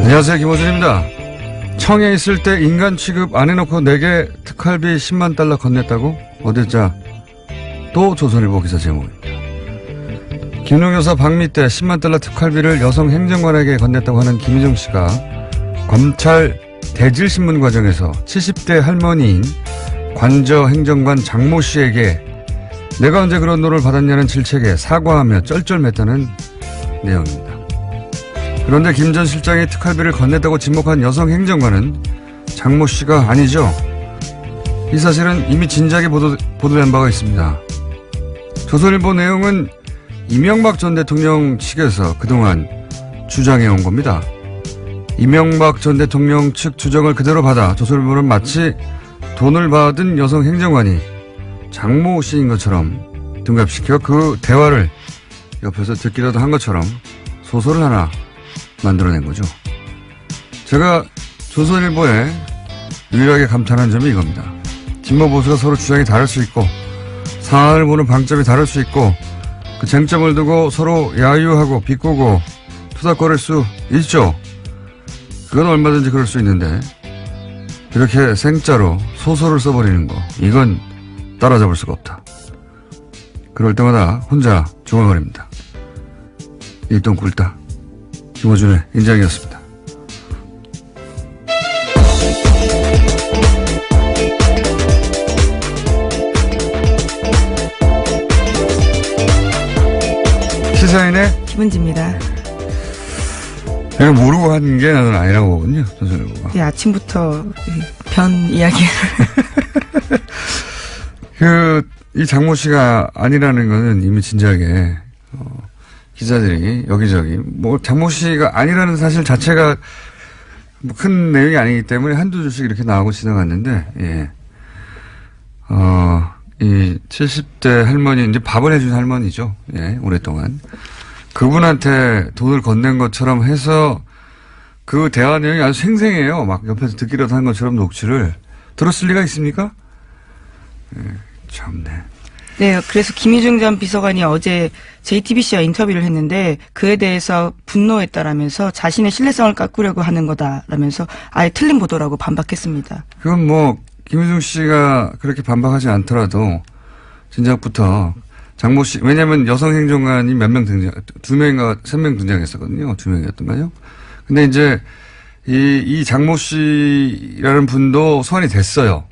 안녕하세요, 김호준입니다. 청에 있을 때 인간 취급 안 해놓고 내게 특활비 10만 달러 건넸다고? 어딨자? 또 조선일보 기사 제목입니다. 김용 여사 방미 때 10만 달러 특활비를 여성 행정관에게 건넸다고 하는 김희정 씨가 검찰 대질신문 과정에서 70대 할머니인 관저 행정관 장모 씨에게 내가 언제 그런 돈을 받았냐는 질책에 사과하며 쩔쩔맸다는 내용입니다. 그런데 김 전 실장이 특활비를 건넸다고 지목한 여성 행정관은 장모 씨가 아니죠. 이 사실은 이미 진작에 보도된 바가 있습니다. 조선일보 내용은 이명박 전 대통령 측에서 그동안 주장해온 겁니다. 이명박 전 대통령 측 주장을 그대로 받아 조선일보는 마치 돈을 받은 여성 행정관이 장모 씨인 것처럼 등갑시켜 그 대화를 옆에서 듣기라도 한 것처럼 소설을 하나 만들어낸 거죠. 제가 조선일보에 유일하게 감탄한 점이 이겁니다. 진보 보수가 서로 주장이 다를 수 있고 상황을 보는 방점이 다를 수 있고 그 쟁점을 두고 서로 야유하고 비꼬고 투닥거릴 수 있죠. 그건 얼마든지 그럴 수 있는데 이렇게 생짜로 소설을 써버리는 거 이건 따라잡을 수가 없다. 그럴 때마다 혼자 중얼거립니다. 일동 굴다. 김호준의 인장이었습니다. 시사인의 김은지입니다. 내가 모르고 한 게 나는 아니라고 보거든요. 조선일보가. 예, 아침부터 변 이야기를. 이 장모 씨가 아니라는 거는 이미 진작에 기자들이 여기저기 장모 씨가 아니라는 사실 자체가 큰 내용이 아니기 때문에 한두 줄씩 이렇게 나오고 지나갔는데 예. 이 70대 할머니 이제 밥을 해준 할머니죠. 예, 오랫동안 그분한테 돈을 건넨 것처럼 해서 그 대화 내용이 아주 생생해요. 막 옆에서 듣기라도 한 것처럼 녹취를 들었을 리가 있습니까? 예, 참네. 네, 그래서 김희중 전 비서관이 어제 JTBC와 인터뷰를 했는데 그에 대해서 분노했다라면서 자신의 신뢰성을 깎으려고 하는 거다라면서 아예 틀린 보도라고 반박했습니다. 그건 김희중 씨가 그렇게 반박하지 않더라도 진작부터 장모 씨, 왜냐면 여성 행정관이 몇 명 등장, 2명인가 3명 등장했었거든요. 2명이었던가요? 근데 이제 이 장모 씨라는 분도 소환이 됐어요.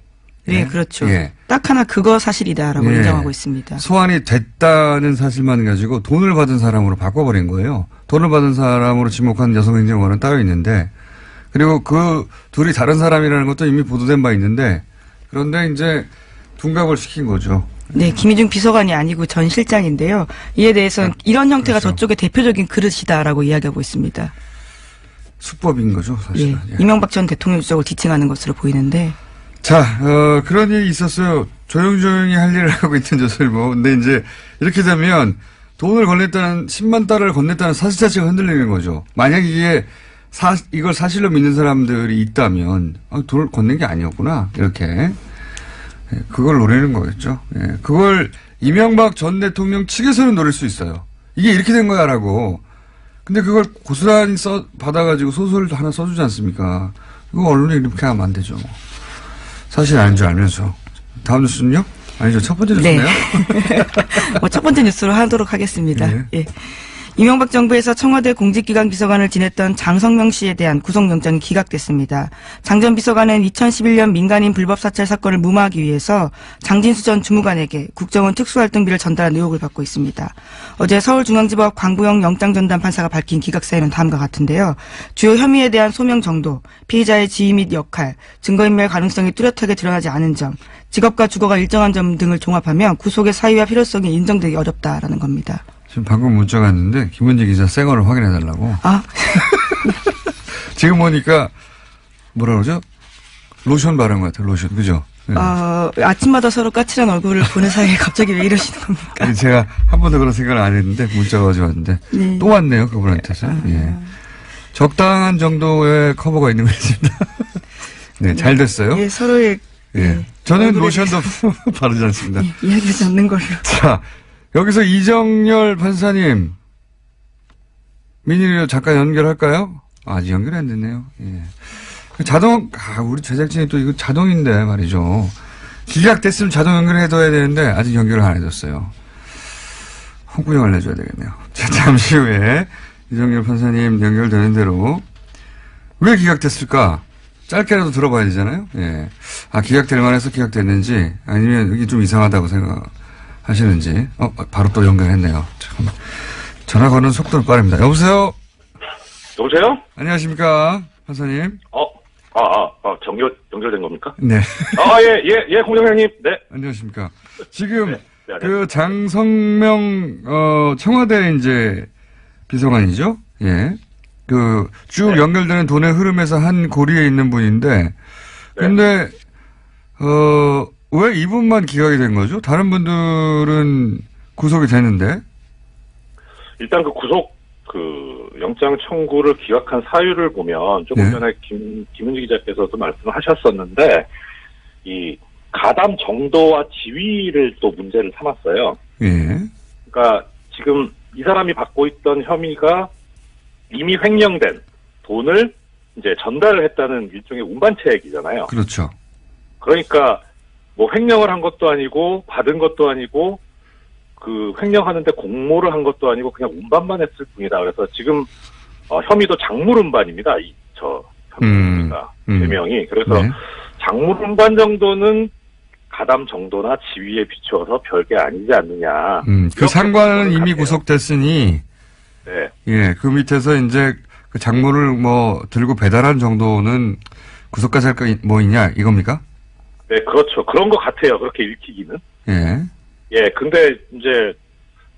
네, 예? 그렇죠. 예. 딱 하나 그거 사실이다라고 예. 인정하고 있습니다. 소환이 됐다는 사실만 가지고 돈을 받은 사람으로 바꿔버린 거예요. 돈을 받은 사람으로 지목한 여성 행정관은 따로 있는데 그리고 그 둘이 다른 사람이라는 것도 이미 보도된 바 있는데 그런데 이제 둔갑을 시킨 거죠. 네, 김희중 비서관이 아니고 전 실장인데요. 이에 대해서는 이런 형태가 그렇죠. 저쪽의 대표적인 그릇이다라고 이야기하고 있습니다. 수법인 거죠, 사실은. 예, 예. 이명박 전 대통령 쪽을 지칭하는 것으로 보이는데. 자, 그런 일이 있었어요. 조용조용히 할 일을 하고 있던 조선일보. 근데 이제 이렇게 되면 돈을 건넸다는 10만 달러를 건넸다는 사실 자체가 흔들리는 거죠. 만약 이걸 사실로 믿는 사람들이 있다면 돈을 건넨 게 아니었구나. 이렇게. 그걸 노리는 거겠죠. 예. 그걸 이명박 전 대통령 측에서는 노릴 수 있어요. 이게 이렇게 된 거야라고. 근데 그걸 고스란히 받아가지고 소설도 하나 써주지 않습니까? 이거 언론이 이렇게 하면 안 되죠. 사실 아닌 줄 알면서. 다음 뉴스는요? 아니죠. 첫 번째 뉴스네요. 네. 첫 번째 뉴스로 하도록 하겠습니다. 네. 예. 이명박 정부에서 청와대 공직기강 비서관을 지냈던 장성명 씨에 대한 구속영장이 기각됐습니다. 장 전 비서관은 2011년 민간인 불법 사찰 사건을 무마하기 위해서 장진수 전 주무관에게 국정원 특수활동비를 전달한 의혹을 받고 있습니다. 어제 서울중앙지법 광부영 영장전담 판사가 밝힌 기각사유는 다음과 같은데요. 주요 혐의에 대한 소명 정도, 피의자의 지위 및 역할, 증거인멸 가능성이 뚜렷하게 드러나지 않은 점, 직업과 주거가 일정한 점 등을 종합하면 구속의 사유와 필요성이 인정되기 어렵다라는 겁니다. 지금 방금 문자가 왔는데 김은지 기자 생얼을 확인해달라고. 아. 지금 보니까 뭐라 그러죠? 로션 바른 것 같아요. 로션. 그죠? 네. 아침마다 서로 까칠한 얼굴을 보는 사이에 갑자기 왜 이러시는 겁니까? 제가 한 번도 그런 생각을 안 했는데 문자가 가져왔는데 네. 또 왔네요. 그분한테서. 예. 적당한 정도의 커버가 있는 것 같습니다. 네, 잘 됐어요. 예, 서로의. 예. 저는 로션도 바르지 않습니다. 예, 이야기하지 않는 걸로. 자, 여기서 이정열 판사님, 민일이로 잠깐 연결할까요? 아직 연결이 안 됐네요. 예. 자동, 우리 제작진이 또 이거 자동인데 말이죠. 기각됐으면 자동 연결해둬야 되는데 아직 연결을 안 해줬어요. 홍구형을 내줘야 되겠네요. 자, 잠시 후에 이정열 판사님 연결되는 대로 왜 기각됐을까? 짧게라도 들어봐야 되잖아요. 예. 기각될 만해서 기각됐는지 아니면 이게 좀 이상하다고 생각하시는지. 바로 또 연결했네요. 참. 전화 거는 속도는 빠릅니다. 여보세요? 여보세요? 안녕하십니까, 판사님? 연결된 겁니까? 네. 공장장님. 네. 안녕하십니까. 지금, 네, 장성명, 청와대 이제 비서관이죠? 예. 쭉 네. 연결되는 돈의 흐름에서 한 고리에 있는 분인데, 근데, 왜 이분만 기각이 된 거죠? 다른 분들은 구속이 되는데? 일단 영장 청구를 기각한 사유를 보면 조금 네. 전에 김은지 기자께서도 말씀하셨었는데, 이 가담 정도와 지위를 또 문제를 삼았어요. 예. 그러니까 지금 이 사람이 받고 있던 혐의가 이미 횡령된 돈을 이제 전달을 했다는 일종의 운반체액이잖아요. 그렇죠. 그러니까 뭐 횡령을 한 것도 아니고 받은 것도 아니고 그 횡령하는데 공모를 한 것도 아니고 그냥 운반만 했을 뿐이다. 그래서 지금 혐의도 작물 운반입니다. 혐의가 죄명이. 그래서 네. 작물 운반 정도는 가담 정도나 지위에 비추어서 별게 아니지 않느냐. 그 상관은 이미 구속됐으니, 네. 예, 그 밑에서 이제 그 작물을 뭐 들고 배달한 정도는 구속까지 할 거 뭐 있냐 이겁니까? 네, 그렇죠. 그런 것 같아요. 그렇게 읽히기는. 예. 예, 근데 이제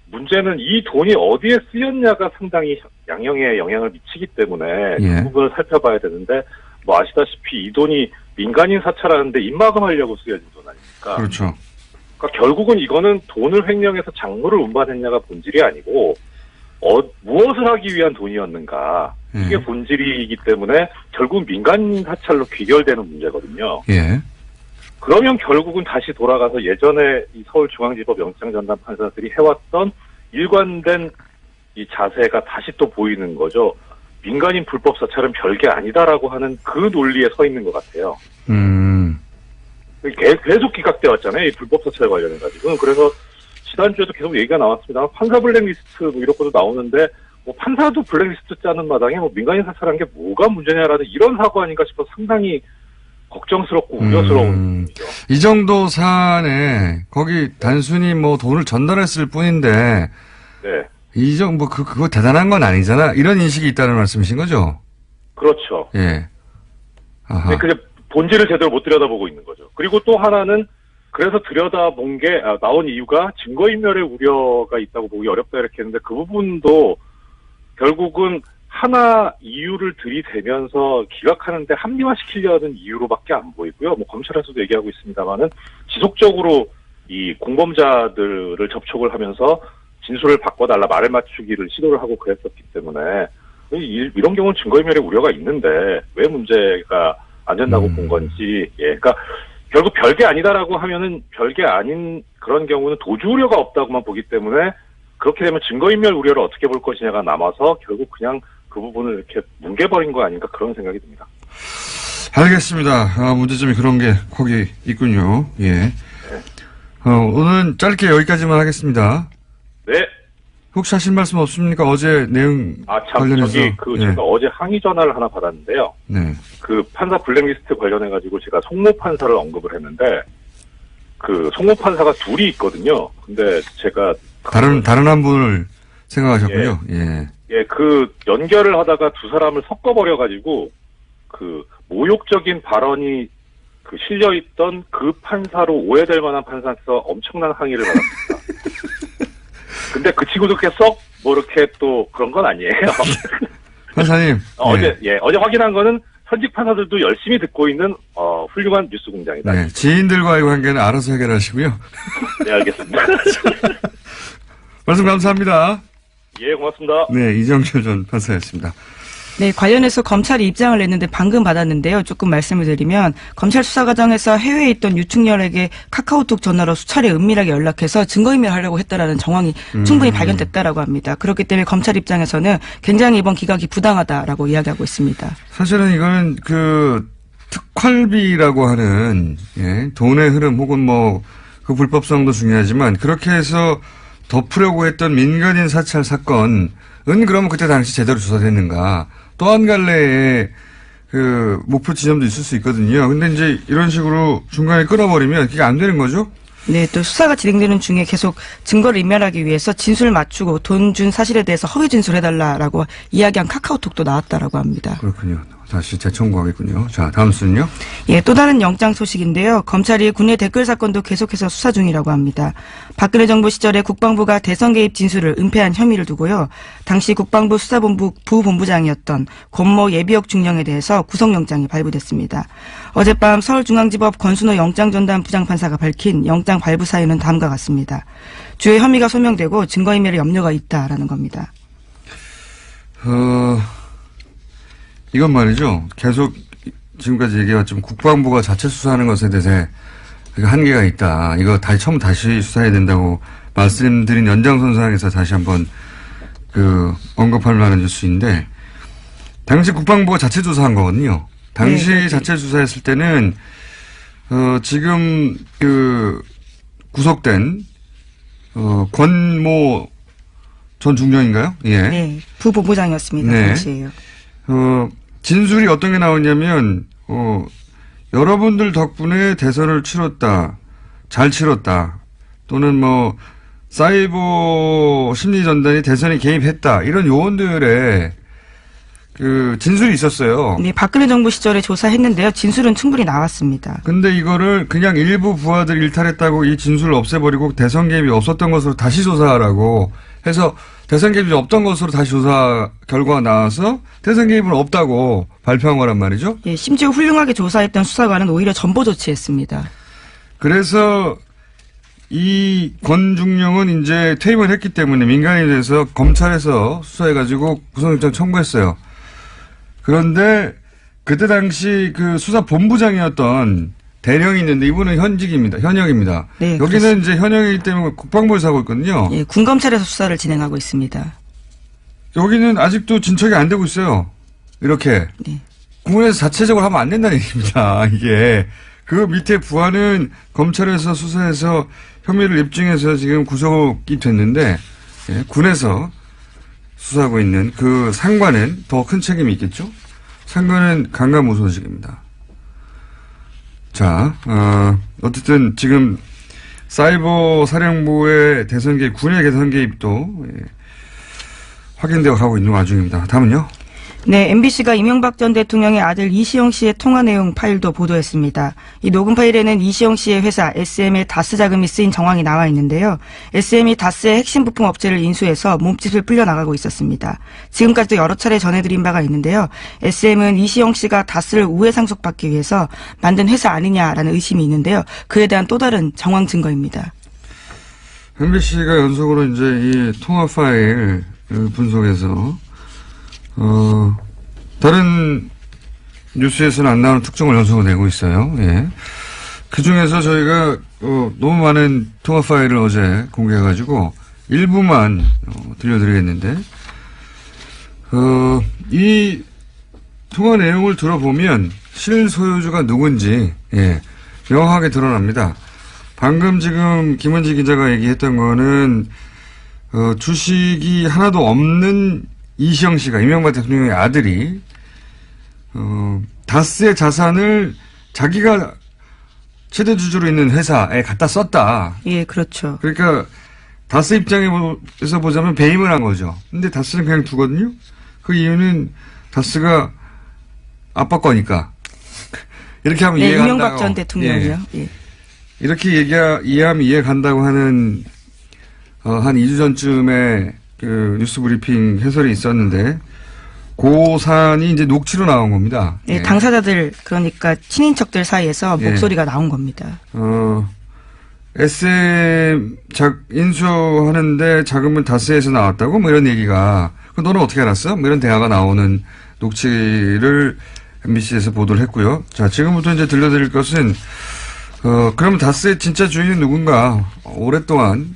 문제는 이 돈이 어디에 쓰였냐가 상당히 양형에 영향을 미치기 때문에 예. 그 부분을 살펴봐야 되는데 뭐 아시다시피 이 돈이 민간인 사찰하는데 입마금하려고 쓰여진 돈 아닙니까? 그렇죠. 그러니까 결국은 이거는 돈을 횡령해서 작물을 운반했냐가 본질이 아니고 무엇을 하기 위한 돈이었는가 이게 본질이기 때문에 결국 민간인 사찰로 귀결되는 문제거든요. 예. 그러면 결국은 다시 돌아가서 예전에 이 서울중앙지법 영장전담 판사들이 해왔던 일관된 이 자세가 다시 또 보이는 거죠. 민간인 불법 사찰은 별게 아니다라고 하는 그 논리에 서 있는 것 같아요. 계속 기각돼 왔잖아요. 이 불법 사찰 관련해가지고. 그래서 지난주에도 계속 얘기가 나왔습니다. 판사 블랙리스트 뭐 이런 것도 나오는데 뭐 판사도 블랙리스트 짜는 마당에 뭐 민간인 사찰한 게 뭐가 문제냐라는 이런 사고 아닌가 싶어서 상당히 걱정스럽고 우려스러운 일이죠. 이 정도 사안에 거기 단순히 뭐 돈을 전달했을 뿐인데 네. 이 정도 그거 대단한 건 아니잖아. 이런 인식이 있다는 말씀이신 거죠? 그렇죠. 예. 아하. 네, 근데 본질을 제대로 못 들여다보고 있는 거죠. 그리고 또 하나는 그래서 들여다본 게 나온 이유가 증거인멸의 우려가 있다고 보기 어렵다 이렇게 했는데 그 부분도 결국은 하나 이유를 들이대면서 기각하는데 합리화시키려는 이유로밖에 안 보이고요. 뭐 검찰에서도 얘기하고 있습니다만은 지속적으로 이 공범자들을 접촉을 하면서 진술을 바꿔달라 말을 맞추기를 시도를 하고 그랬었기 때문에 이런 경우는 증거인멸의 우려가 있는데 왜 문제가 안 된다고 본 건지. 예, 그러니까 결국 별게 아니다라고 하면은 별게 아닌 그런 경우는 도주 우려가 없다고만 보기 때문에 그렇게 되면 증거인멸 우려를 어떻게 볼 것이냐가 남아서 결국 그냥 그 부분을 이렇게 뭉개버린 거 아닌가 그런 생각이 듭니다. 알겠습니다. 문제점이 그런 게 거기 있군요. 예. 오늘은 짧게 여기까지만 하겠습니다. 네. 혹시 하실 말씀 없습니까? 어제 내용 관련해서. 제가 어제 항의 전화를 하나 받았는데요. 네. 그 판사 블랙리스트 관련해가지고 제가 송모 판사를 언급을 했는데 그 송모 판사가 둘이 있거든요. 근데 제가 다른 한 분을 생각하셨군요. 예. 예, 그 연결을 하다가 두 사람을 섞어버려가지고 그 모욕적인 발언이 그 실려있던 그 판사로 오해될 만한 판사에서 엄청난 항의를 받았습니다. 근데 그 친구도 이렇게 뭐 이렇게 또 그런 건 아니에요. 판사님. 어제 확인한 거는 현직 판사들도 열심히 듣고 있는 훌륭한 뉴스 공장이다. 네, 지인들과의 관계는 알아서 해결하시고요. 네, 알겠습니다. 말씀 감사합니다. 예, 고맙습니다. 네, 이정철 전 판사였습니다. 네, 관련해서 검찰이 입장을 냈는데 방금 받았는데요. 조금 말씀을 드리면 검찰 수사 과정에서 해외에 있던 유충렬에게 카카오톡 전화로 수차례 은밀하게 연락해서 증거인멸하려고 했다라는 정황이 충분히 발견됐다라고 합니다. 그렇기 때문에 검찰 입장에서는 굉장히 이번 기각이 부당하다라고 이야기하고 있습니다. 사실은 이거는 특활비라고 하는 돈의 흐름 혹은 그 불법성도 중요하지만 그렇게 해서 덮으려고 했던 민간인 사찰 사건은 그러면 그때 당시 제대로 조사됐는가? 또 한 갈래의 목표 지점도 있을 수 있거든요. 근데 이제 이런 식으로 중간에 끊어버리면 그게 안 되는 거죠? 네, 또 수사가 진행되는 중에 계속 증거를 인멸하기 위해서 진술을 맞추고 돈 준 사실에 대해서 허위 진술해달라라고 이야기한 카카오톡도 나왔다라고 합니다. 그렇군요. 다시 재청구하겠군요. 자, 다음 순요. 예, 또 다른 영장 소식인데요. 검찰이 국내 댓글 사건도 계속해서 수사 중이라고 합니다. 박근혜 정부 시절에 국방부가 대선 개입 진술을 은폐한 혐의를 두고요. 당시 국방부 수사본부 부본부장이었던 권모 예비역 중령에 대해서 구속영장이 발부됐습니다. 어젯밤 서울중앙지법 권순호 영장전담 부장판사가 밝힌 영장 발부 사유는 다음과 같습니다. 주요 혐의가 소명되고 증거인멸의 염려가 있다라는 겁니다. 이건 말이죠. 계속 지금까지 얘기해왔지만 국방부가 자체 수사하는 것에 대해서 한계가 있다. 이거 다시 수사해야 된다고 말씀드린 연장선상에서 다시 한번 언급할 만한 뉴스인데 당시 국방부가 자체 조사한 거거든요. 당시 네, 자체 조사했을 때는 지금 구속된 권모 전 중령인가요? 예. 네, 부본부장이었습니다. 네. 당시에요. 진술이 어떤 게 나오냐면, 여러분들 덕분에 대선을 치렀다. 잘 치렀다. 또는 사이버 심리전단이 대선에 개입했다. 이런 요원들의 진술이 있었어요. 네, 박근혜 정부 시절에 조사했는데요. 진술은 충분히 나왔습니다. 근데 이거를 그냥 일부 부하들 일탈했다고 이 진술을 없애버리고 대선 개입이 없었던 것으로 다시 조사하라고 해서 대선 개입이 없던 것으로 다시 조사 결과가 나와서 대선 개입은 없다고 발표한 거란 말이죠. 예, 심지어 훌륭하게 조사했던 수사관은 오히려 전보 조치했습니다. 그래서 이 권중령은 이제 퇴임을 했기 때문에 민간인에 대해서 검찰에서 수사해가지고 구속영장 청구했어요. 그런데 그때 당시 수사본부장이었던 대령이 있는데 이분은 현역입니다. 네, 여기는 그렇습니다. 이제 현역이기 때문에 국방부에서 하고 있거든요. 예, 군검찰에서 수사를 진행하고 있습니다. 여기는 아직도 진척이 안 되고 있어요. 이렇게. 네. 국군에서 자체적으로 하면 안 된다는 얘기입니다. 이게. 그 밑에 부하는 검찰에서 수사해서 혐의를 입증해서 지금 구속이 됐는데 군에서 수사하고 있는 그 상관은 더 큰 책임이 있겠죠. 상관은 강간무소식입니다. 자, 어쨌든 지금 사이버 사령부의 대선 개입, 군의 대선 개입도 확인되어 가고 있는 와중입니다. 다음은요. 네, MBC가 이명박 전 대통령의 아들 이시영 씨의 통화 내용 파일도 보도했습니다. 이 녹음 파일에는 이시영 씨의 회사 SM의 다스 자금이 쓰인 정황이 나와 있는데요. SM이 다스의 핵심 부품 업체를 인수해서 몸집을 불려나가고 있었습니다. 지금까지도 여러 차례 전해드린 바가 있는데요. SM은 이시영 씨가 다스를 우회 상속받기 위해서 만든 회사 아니냐라는 의심이 있는데요. 그에 대한 또 다른 정황 증거입니다. MBC가 연속으로 이제 이 통화 파일 분석해서 다른 뉴스에서는 안 나오는 특종을 연속으로 내고 있어요. 예. 그 중에서 저희가, 너무 많은 통화 파일을 어제 공개해가지고, 일부만, 들려드리겠는데, 이 통화 내용을 들어보면, 실소유주가 누군지, 명확하게 드러납니다. 방금 지금 김원지 기자가 얘기했던 거는, 주식이 하나도 없는 이시영 씨가 이명박 대통령의 아들이 다스의 자산을 자기가 최대 주주로 있는 회사에 갖다 썼다. 예, 그렇죠. 그러니까 다스 입장에서 보자면 배임을 한 거죠. 근데 다스는 그냥 두거든요. 그 이유는 다스가 아빠 거니까. 이렇게 하면 이해가 간다고. 이명박 전 대통령이요. 예. 이렇게 이해하면 이해 간다고 하는 한 2주 전쯤에 뉴스 브리핑 해설이 있었는데, 고산이 이제 녹취로 나온 겁니다. 네, 당사자들, 그러니까 친인척들 사이에서 목소리가 나온 겁니다. SM 인수하는데 자금은 다스에서 나왔다고? 뭐 이런 얘기가, 너는 어떻게 알았어? 뭐 이런 대화가 나오는 녹취를 MBC에서 보도를 했고요. 자, 지금부터 이제 들려드릴 것은, 그러면 다스의 진짜 주인은 누군가? 오랫동안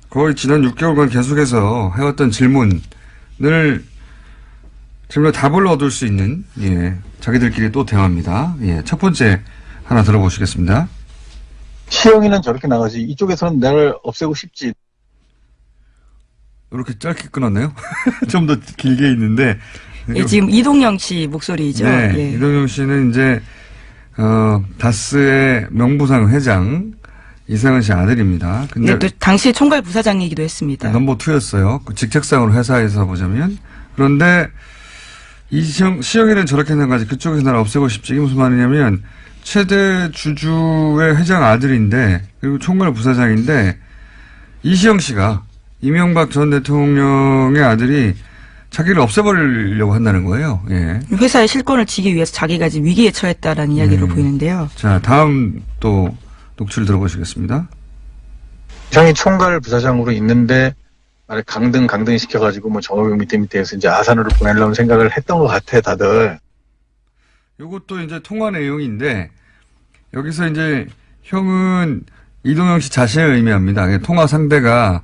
거의 지난 6개월간 계속해서 해왔던 질문에 답을 얻을 수 있는, 예, 자기들끼리 또 대화입니다. 예, 첫 번째 하나 들어보시겠습니다. 시영이는 저렇게 나가지. 이쪽에서는 나를 없애고 싶지. 이렇게 짧게 끊었네요. 좀 더 길게 있는데. 예, 지금 이동영 씨 목소리죠. 네. 예. 이동영 씨는 이제, 다스의 명부상 회장, 이상은 씨 아들입니다. 근데. 네, 또 당시 총괄 부사장이기도 했습니다. 넘버 2였어요. 그 직책상으로 회사에서 보자면. 그런데, 시영이는 저렇게 나가지. 그쪽에서 나를 없애고 싶지. 이게 무슨 말이냐면, 최대 주주의 회장 아들인데, 그리고 총괄 부사장인데, 이시영 씨가 이명박 전 대통령의 아들이 자기를 없애버리려고 한다는 거예요. 예. 회사의 실권을 지기 위해서 자기가 지금 위기에 처했다라는 이야기로 보이는데요. 자, 다음 또 녹취를 들어보시겠습니다. 이상이 총괄 부사장으로 있는데 나를 강등 시켜가지고 뭐 정호영 밑에서 이제 아산으로 보내려는 생각을 했던 것 같아 다들. 요것도 이제 통화 내용인데 여기서 이제 형은 이동영 씨 자신을 의미합니다. 통화 상대가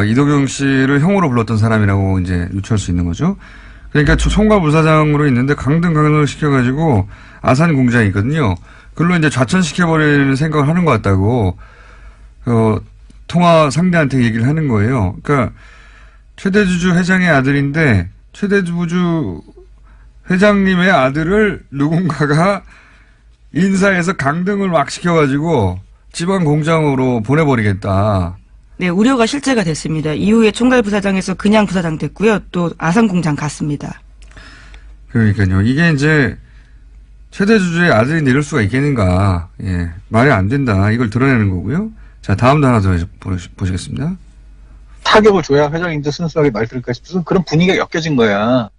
이동영 씨를 형으로 불렀던 사람이라고 이제 유추할 수 있는 거죠. 그러니까 총괄 부사장으로 있는데 강등을 시켜가지고 아산 공장이 있거든요. 그걸로 이제 좌천시켜버리는 생각을 하는 것 같다고, 통화 상대한테 얘기를 하는 거예요. 그러니까 최대주주 회장의 아들인데 최대주주 회장님의 아들을 누군가가 인사해서 강등을 막 시켜가지고 지방 공장으로 보내버리겠다. 네, 우려가 실제가 됐습니다. 이후에 총괄 부사장에서 그냥 부사장 됐고요. 또 아산 공장 갔습니다. 그러니까요. 이게 이제 최대 주주의 아들인데 이럴 수가 있겠는가. 예. 말이 안 된다. 이걸 드러내는 거고요. 자, 다음도 하나 더 보시겠습니다. 타격을 줘야 회장님도 순수하게 말 들을까 싶어서 그런 분위기가 엮여진 거야.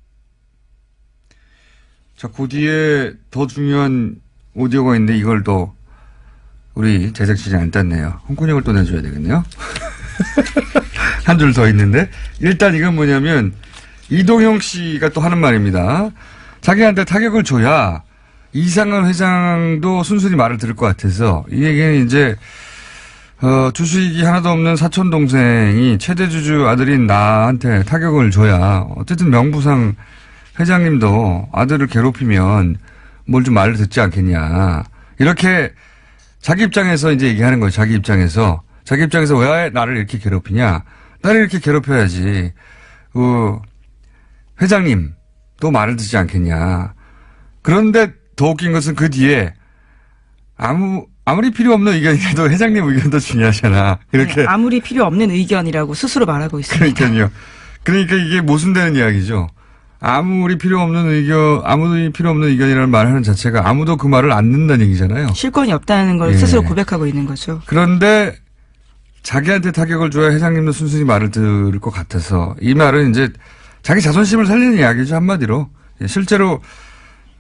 자, 그 뒤에 더 중요한 오디오가 있는데 이걸 또 우리 제작진이 안 땄네요. 홍군형을 또 내줘야 되겠네요. 한 줄 더 있는데 일단 이건 뭐냐면 이동영 씨가 또 하는 말입니다. 자기한테 타격을 줘야 이상은 회장도 순순히 말을 들을 것 같아서 이 얘기는 이제 주수익이 하나도 없는 사촌 동생이 최대 주주 아들인 나한테 타격을 줘야 어쨌든 명부상 회장님도 아들을 괴롭히면 뭘 좀 말을 듣지 않겠냐. 이렇게 자기 입장에서 이제 얘기하는 거예요. 자기 입장에서 왜 나를 이렇게 괴롭히냐. 나를 이렇게 괴롭혀야지. 회장님도 말을 듣지 않겠냐. 그런데 더 웃긴 것은 그 뒤에 아무리 필요 없는 의견이라도 회장님 의견도 중요하잖아. 이렇게. 네, 아무리 필요 없는 의견이라고 스스로 말하고 있습니다. 그러니까요. 그러니까 이게 모순되는 이야기죠. 아무리 필요 없는 의견이라는 말을 하는 자체가 아무도 그 말을 안 듣는다는 얘기잖아요. 실권이 없다는 걸 예. 스스로 고백하고 있는 거죠. 그런데 자기한테 타격을 줘야 회장님도 순순히 말을 들을 것 같아서 이 말은 이제 자기 자존심을 살리는 이야기죠. 한마디로. 실제로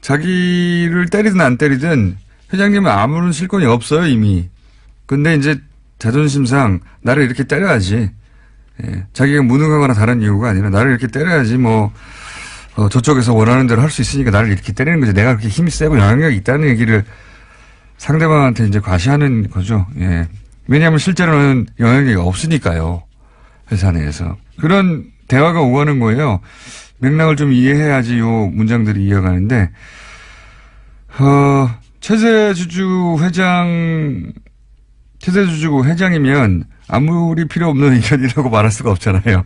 자기를 때리든 안 때리든 회장님은 아무런 실권이 없어요. 이미. 근데 이제 자존심상 나를 이렇게 때려야지. 예. 자기가 무능하거나 다른 이유가 아니라 나를 이렇게 때려야지 저쪽에서 원하는 대로 할 수 있으니까 나를 이렇게 때리는 거지. 내가 그렇게 힘이 세고 영향력이 있다는 얘기를 상대방한테 이제 과시하는 거죠. 예. 왜냐하면 실제로는 영향력이 없으니까요. 회사 내에서. 그런 대화가 오가는 거예요. 맥락을 좀 이해해야지 요 문장들이 이어가는데, 최대주주 회장이면 아무리 필요 없는 의견이라고 말할 수가 없잖아요.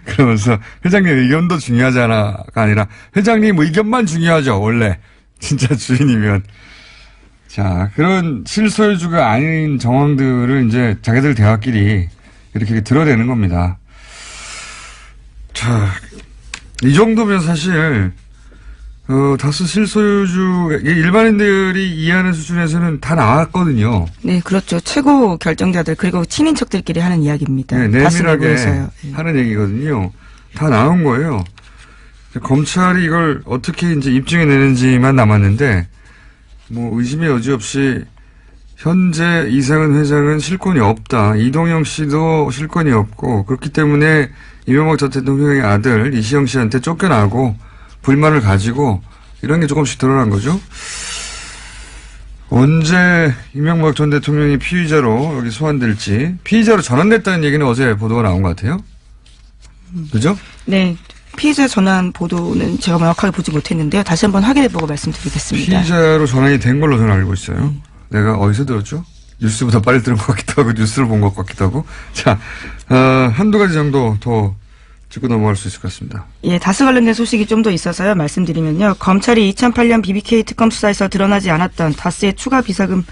그러면서 회장님 의견도 중요하잖아가 아니라 회장님 의견만 중요하죠. 원래 진짜 주인이면. 자, 그런 실소유주가 아닌 정황들을 이제 자기들 대화끼리 이렇게 드러내는 겁니다. 자, 이 정도면 사실 다수 실소유주 일반인들이 이해하는 수준에서는 다 나왔거든요. 네, 그렇죠. 최고 결정자들 그리고 친인척들끼리 하는 이야기입니다. 네, 내밀하게 하는 얘기거든요. 다 나온 거예요. 검찰이 이걸 어떻게 이제 입증해내는지만 남았는데 의심의 여지 없이 현재 이상은 회장은 실권이 없다. 이동영 씨도 실권이 없고 그렇기 때문에 이명박 전 대통령의 아들 이시영 씨한테 쫓겨나고 불만을 가지고 이런 게 조금씩 드러난 거죠. 언제 이명박 전 대통령이 피의자로 여기 소환될지, 피의자로 전환됐다는 얘기는 어제 보도가 나온 것 같아요. 그죠? 네. 피의자 전환 보도는 제가 명확하게 보지 못했는데요. 다시 한번 확인해보고 말씀드리겠습니다. 피의자로 전환이 된 걸로 저는 알고 있어요. 내가 어디서 들었죠? 뉴스보다 빨리 들은 것 같기도 하고 뉴스를 본 것 같기도 하고. 자, 한두 가지 정도 더 짚고 넘어갈 수 있을 것 같습니다. 예, 다스 관련된 소식이 좀 더 있어서요. 말씀드리면요. 검찰이 2008년 BBK 특검 수사에서 드러나지 않았던 다스의 추가 비자금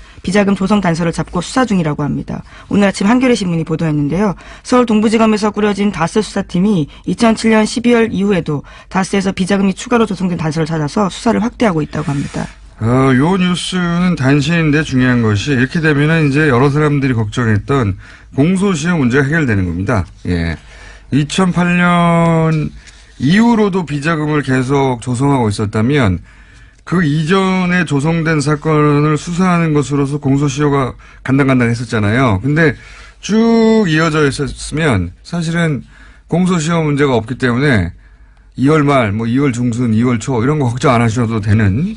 조성 단서를 잡고 수사 중이라고 합니다. 오늘 아침 한겨레 신문이 보도했는데요. 서울 동부지검에서 꾸려진 다스 수사팀이 2007년 12월 이후에도 다스에서 비자금이 추가로 조성된 단서를 찾아서 수사를 확대하고 있다고 합니다. 요 뉴스는 단신인데 중요한 것이 이렇게 되면은 이제 여러 사람들이 걱정했던 공소시효 문제가 해결되는 겁니다. 예. 2008년 이후로도 비자금을 계속 조성하고 있었다면 그 이전에 조성된 사건을 수사하는 것으로서 공소시효가 간당간당 했었잖아요. 근데 쭉 이어져 있었으면 사실은 공소시효 문제가 없기 때문에 2월 말, 2월 중순, 2월 초 이런 거 걱정 안 하셔도 되는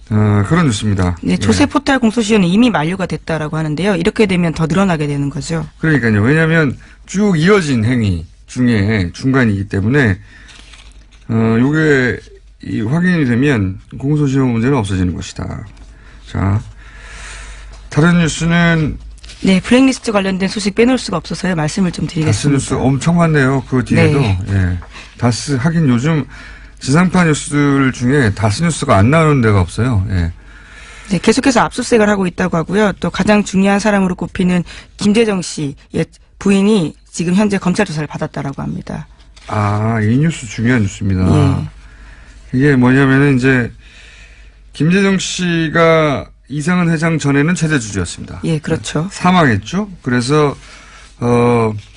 그런 뉴스입니다. 네, 조세 포탈 공소시효는 이미 만료가 됐다라고 하는데요. 이렇게 되면 더 늘어나게 되는 거죠. 그러니까요. 왜냐하면 쭉 이어진 행위 중에 중간이기 때문에 요게 확인이 되면 공소시효 문제는 없어지는 것이다. 자, 다른 뉴스는 네, 블랙리스트 관련된 소식 빼놓을 수가 없어서요. 말씀을 좀 드리겠습니다. 다스 뉴스 엄청 많네요. 그 뒤에도. 네. 예. 다스 하긴 요즘 지상파 뉴스들 중에 다스 뉴스가 안 나오는 데가 없어요. 예. 네, 계속해서 압수수색을 하고 있다고 하고요. 또 가장 중요한 사람으로 꼽히는 김재정 씨의 부인이 지금 현재 검찰 조사를 받았다라고 합니다. 아, 이 뉴스 중요한 뉴스입니다. 예. 이게 뭐냐면은 이제 김재정 씨가 이상은 회장 전에는 최대 주주였습니다. 예, 그렇죠. 사망했죠. 그래서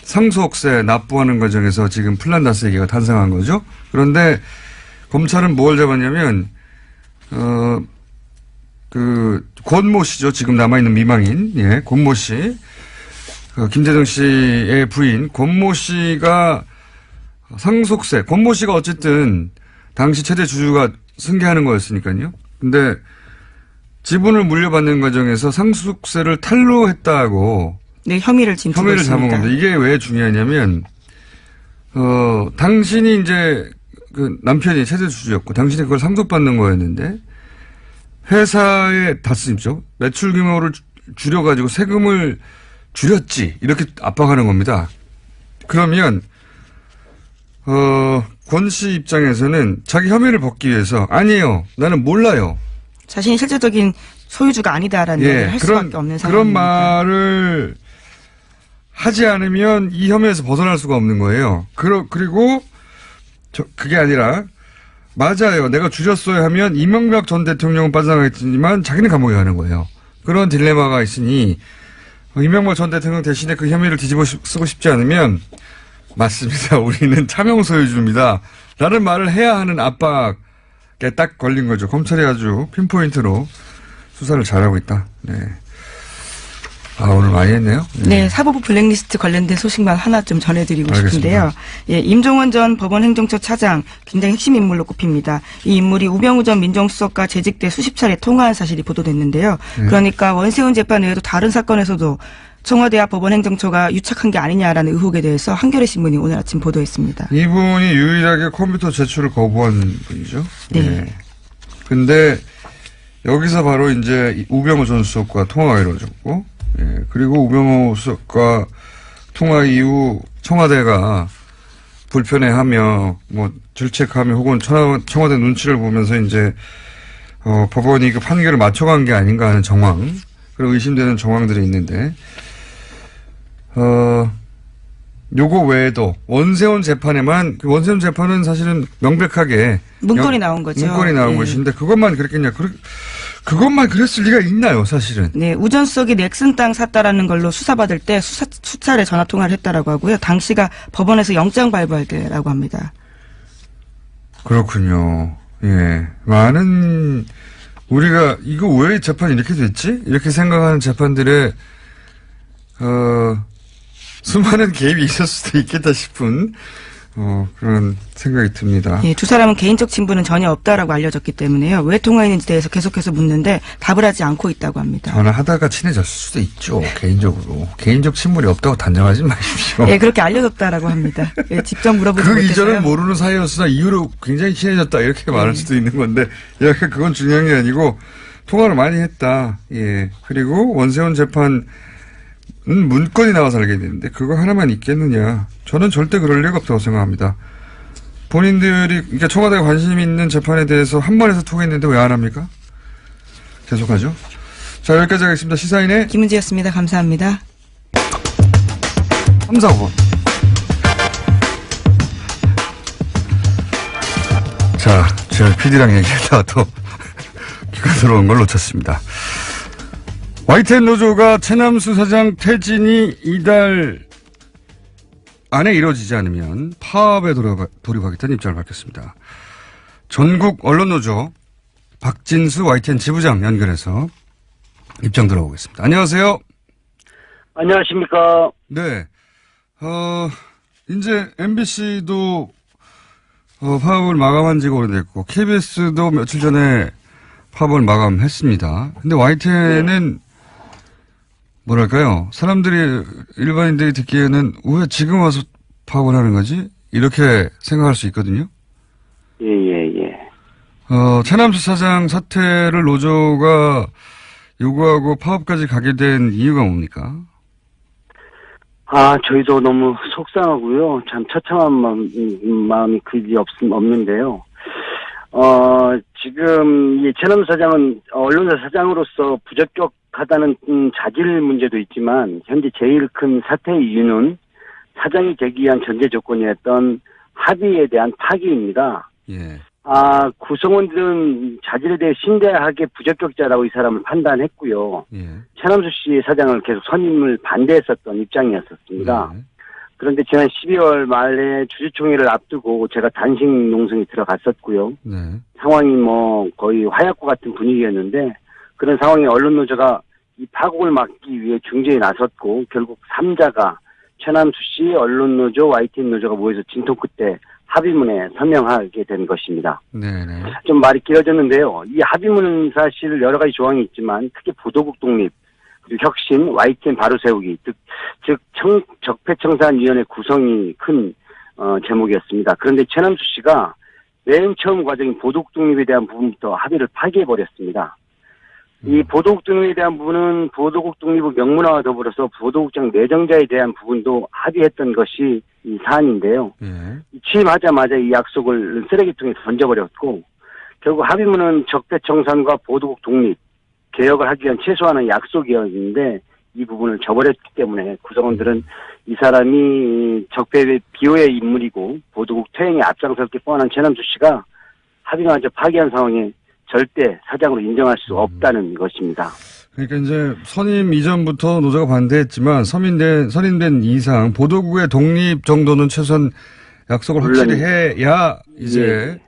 상속세 납부하는 과정에서 지금 플란다스 얘기가 탄생한 거죠. 그런데 검찰은 뭘 잡았냐면 그 권모 씨죠. 지금 남아있는 미망인, 예, 권모 씨, 김재정 씨의 부인 권모 씨가 상속세, 권모 씨가 어쨌든 당시 최대 주주가 승계하는 거였으니까요. 근데 지분을 물려받는 과정에서 상속세를 탈루했다고 네, 혐의를 지금 두고 혐의를 잡은 있습니다. 겁니다. 이게 왜 중요하냐면 당신이 이제 그 남편이 최대 주주였고 당신이 그걸 상속받는 거였는데 회사의 다스죠. 매출 규모를 줄여가지고 세금을 줄였지 이렇게 압박하는 겁니다. 그러면 권 씨 입장에서는 자기 혐의를 벗기 위해서 아니에요. 나는 몰라요. 자신이 실질적인 소유주가 아니다라는 얘기를 할 수밖에 없는 상황입니다. 그런 말을 하지 않으면 이 혐의에서 벗어날 수가 없는 거예요. 그리고 그게 아니라 맞아요. 내가 줄였어야 하면 이명박 전 대통령은 빠져나가겠지만 자기는 감옥에 가는 거예요. 그런 딜레마가 있으니 이명박 전 대통령 대신에 그 혐의를 뒤집어 쓰고 싶지 않으면 맞습니다. 우리는 차명 소유주입니다. 라는 말을 해야 하는 압박에 딱 걸린 거죠. 검찰이 아주 핀포인트로 수사를 잘하고 있다. 네. 아, 오늘 많이 했네요. 네, 사법부 블랙리스트 관련된 소식만 하나 좀 전해드리고 알겠습니다. 싶은데요. 예, 임종원 전 법원행정처 차장 굉장히 핵심 인물로 꼽힙니다. 이 인물이 우병우 전 민정수석과 재직 때 수십 차례 통화한 사실이 보도됐는데요. 그러니까 원세훈 재판 외에도 다른 사건에서도 청와대와 법원행정처가 유착한 게 아니냐라는 의혹에 대해서 한겨레 신문이 오늘 아침 보도했습니다. 이분이 유일하게 컴퓨터 제출을 거부한 분이죠. 네. 근데 여기서 바로 이제 우병우 전 수석과 통화가 이루어졌고, 예. 그리고 우병우 수석과 통화 이후 청와대가 불편해하며 뭐 질책하며 혹은 청와대 눈치를 보면서 이제 법원이 그 판결을 맞춰간 게 아닌가 하는 정황, 그리고 의심되는 정황들이 있는데 요거 외에도 원세훈 재판에만 그 원세훈 재판은 사실은 명백하게 문건이 나온 거죠. 문건이 나온 예. 것인데 그것만 그랬겠냐? 그것만 그랬을 리가 있나요, 사실은? 네, 우 전 수석이 넥슨 땅 샀다라는 걸로 수사받을 때 수차례 전화 통화를 했다라고 하고요. 당시가 법원에서 영장 발부할 때라고 합니다. 그렇군요. 예. 많은 우리가 이거 왜 재판이 이렇게 됐지? 이렇게 생각하는 재판들의 수많은 개입이 있을 수도 있겠다 싶은 그런 생각이 듭니다. 예, 두 사람은 개인적 친분은 전혀 없다라고 알려졌기 때문에요. 왜 통화했는지 대해서 계속해서 묻는데 답을 하지 않고 있다고 합니다. 전화하다가 친해졌을 수도 있죠. 개인적으로. 개인적 친분이 없다고 단정하지 마십시오. 예, 그렇게 알려졌다라고 합니다. 예, 직접 물어보지 그 못해서요. 이전은 모르는 사이였으나 이후로 굉장히 친해졌다 이렇게 말할 수도 있는 건데 약간 그건 중요한 게 아니고 통화를 많이 했다. 예. 그리고 원세훈 재판은 문건이 나와서 알게 됐는데 그거 하나만 있겠느냐. 저는 절대 그럴 리가 없다고 생각합니다. 본인들이 그러니까 청와대가 관심 있는 재판에 대해서 한 번에서 통했는데 왜 안 합니까? 계속하죠. 자, 여기까지 하겠습니다. 시사인의 김은지였습니다. 감사합니다. 3, 4번. 자, 제가 PD랑 얘기하다가 또 귀가 들어온 걸 놓쳤습니다. YTN 노조가 최남수 사장 퇴진이 이달 안에 이루어지지 않으면 파업에 돌입하겠다는 입장을 밝혔습니다. 전국 언론노조 박진수 YTN 지부장 연결해서 입장 들어보겠습니다. 안녕하세요. 안녕하십니까. 네. 이제 MBC도 파업을 마감한 지가 오래됐고 KBS도 며칠 전에 파업을 마감했습니다. 근데 YTN은 뭐랄까요? 사람들이 일반인들이 듣기에는 왜 지금 와서 파업을 하는 거지? 이렇게 생각할 수 있거든요. 예. 최남수 사장 사퇴를 노조가 요구하고 파업까지 가게 된 이유가 뭡니까? 저희도 너무 속상하고요. 참 처참한 마음이 그지 없는데요. 지금 이 최남수 사장은 언론사 사장으로서 부적격하다는 자질 문제도 있지만 현재 제일 큰 사퇴의 이유는 사장이 되기 위한 전제 조건이었던 합의에 대한 파기입니다. 예. 구성원들은 자질에 대해 심대하게 부적격자라고 이 사람을 판단했고요. 예. 최남수 씨 사장을 계속 선임을 반대했었던 입장이었습니다. 네. 그런데 지난 12월 말에 주주총회를 앞두고 제가 단식 농성에 들어갔었고요. 네. 상황이 거의 화약고 같은 분위기였는데 그런 상황에 언론노조가 이 파국을 막기 위해 중재에 나섰고 결국 3자가 최남수 씨, 언론노조, YTN 노조가 모여서 진통 끝에 합의문에 서명하게 된 것입니다. 네네. 좀 말이 길어졌는데요. 이 합의문은 사실 여러 가지 조항이 있지만 특히 보도국 독립, 그리고 혁신, YTN 바로 세우기, 즉 적폐청산위원회 구성이 큰 제목이었습니다. 그런데 최남수 씨가 맨 처음 과정인 보도국 독립에 대한 부분부터 합의를 파기해버렸습니다. 이 보도국 독립에 대한 부분은 보도국 독립의 명문화와 더불어서 보도국장 내정자에 대한 부분도 합의했던 것이 이 사안인데요. 예. 취임하자마자 이 약속을 쓰레기통에 던져버렸고 결국 합의문은 적폐청산과 보도국 독립, 개혁을 하기 위한 최소한의 약속이었는데 이 부분을 저버렸기 때문에 구성원들은 이 사람이 적폐의 비호의 인물이고 보도국 퇴행에 앞장설 게 뻔한 최남수 씨가 합의마저 파기한 상황에 절대 사장으로 인정할 수 없다는 것입니다. 그러니까 이제 선임 이전부터 노조가 반대했지만 선임된 이상 보도국의 독립 정도는 최소한 약속을 확실히 해야 이제